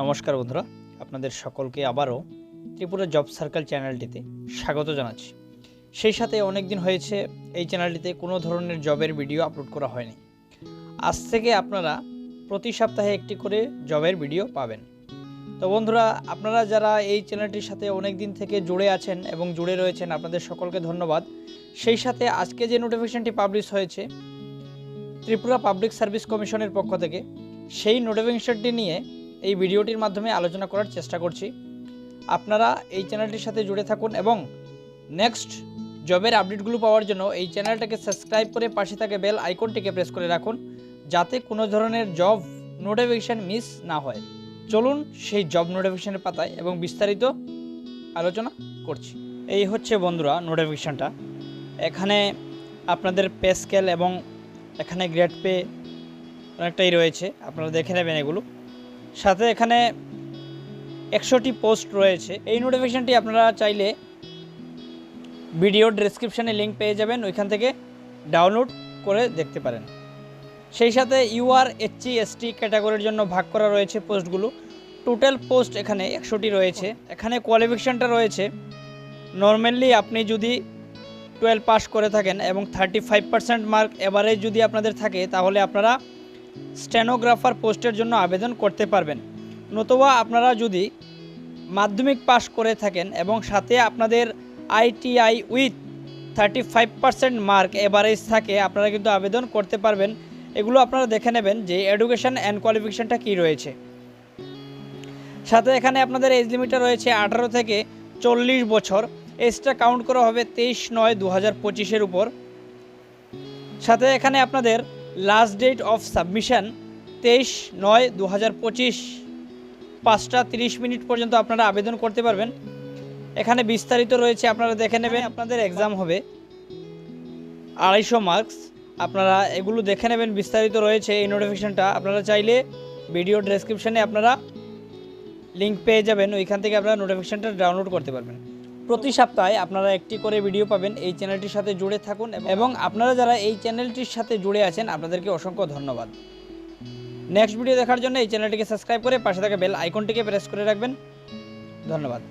নমস্কার বন্ধুরা, আপনাদের সকলকে আবারও ত্রিপুরা জব সার্কেল চ্যানেলটিতে স্বাগত জানাচ্ছি। সেই সাথে অনেক দিন হয়েছে এই চ্যানেলটিতে কোনো ধরনের জবের ভিডিও আপলোড করা হয়নি। আজ থেকে আপনারা প্রতি সপ্তাহে একটি করে জবের ভিডিও পাবেন। তো বন্ধুরা, আপনারা যারা এই চ্যানেলটির সাথে অনেক দিন থেকে জুড়ে আছেন এবং জুড়ে রয়েছেন, আপনাদের সকলকে ধন্যবাদ। সেই সাথে আজকে যে নোটিফিকেশনটি পাবলিশ হয়েছে ত্রিপুরা পাবলিক সার্ভিস কমিশনের পক্ষ থেকে, সেই নোটিফিকেশনটি নিয়ে এই ভিডিওটির মাধ্যমে আলোচনা করার চেষ্টা করছি। আপনারা এই চ্যানেলটির সাথে জুড়ে থাকুন এবং নেক্সট জবের আপডেটগুলো পাওয়ার জন্য এই চ্যানেলটাকে সাবস্ক্রাইব করে পাশে থাকা বেল আইকনটিকে প্রেস করে রাখুন, যাতে কোনো ধরনের জব নোটিফিকেশন মিস না হয়। চলুন সেই জব নোটিফিকেশনের পাতায় এবং বিস্তারিত আলোচনা করছি। এই হচ্ছে বন্ধুরা নোটিফিকেশনটা। এখানে আপনাদের পে স্কেল এবং এখানে গ্রেড পে অনেকটাই রয়েছে, আপনারা দেখে নেবেন এগুলো। সাথে এখানে 100টি পোস্ট রয়েছে। এই নোটিফিকেশনটি আপনারা চাইলে ভিডিও ডেসক্রিপশানে লিঙ্ক পেয়ে যাবেন, ওইখান থেকে ডাউনলোড করে দেখতে পারেন। সেই সাথে ইউআর এসসি এসটি ক্যাটাগরির জন্য ভাগ করা রয়েছে পোস্টগুলো। টোটাল পোস্ট এখানে 100টি রয়েছে। এখানে কোয়ালিফিকেশানটা রয়েছে নর্মালি আপনি যদি 12 পাস করে থাকেন এবং 35% মার্ক এভারেজ যদি আপনাদের থাকে, তাহলে আপনারা স্টেনোগ্রাফার পোস্টের জন্য আবেদন করতে পারবেন। নতুবা আপনারা যদি মাধ্যমিক পাস করে থাকেন এবং সাথে আপনাদের আইটিআই উইথ 35% মার্ক এভারেজ থাকে, আপনারা কিন্তু আবেদন করতে পারবেন। এগুলো আপনারা দেখে নেবেন যে এডুকেশন অ্যান্ড কোয়ালিফিকেশানটা কী রয়েছে। সাথে এখানে আপনাদের এজ লিমিটটা রয়েছে 18 থেকে 40 বছর। এজটা কাউন্ট করা হবে 23/9/2025 উপর। সাথে এখানে আপনাদের লাস্ট ডেট অফ সাবমিশন 23/9/2025 5:30 পর্যন্ত আপনারা আবেদন করতে পারবেন। এখানে বিস্তারিত রয়েছে, আপনারা দেখে নেবেন। আপনাদের এক্সাম হবে 250 মার্কস, আপনারা এগুলো দেখে নেবেন। বিস্তারিত রয়েছে এই নোটিফিকেশনটা। আপনারা চাইলে ভিডিও ডেসক্রিপশানে আপনারা লিঙ্ক পেয়ে যাবেন, ওইখান থেকে আপনারা নোটিফিকেশনটা ডাউনলোড করতে পারবেন। প্রতি সপ্তাহে আপনারা একটি করে ভিডিও পাবেন। এই চ্যানেলটির সাথে জুড়ে থাকুন এবং আপনারা যারা এই চ্যানেলটির সাথে জুড়ে আছেন, আপনাদেরকে অসংখ্য ধন্যবাদ। নেক্সট ভিডিও দেখার জন্য এই চ্যানেলটিকে সাবস্ক্রাইব করে পাশে থাকা বেল আইকনটিকে প্রেস করে রাখবেন। ধন্যবাদ।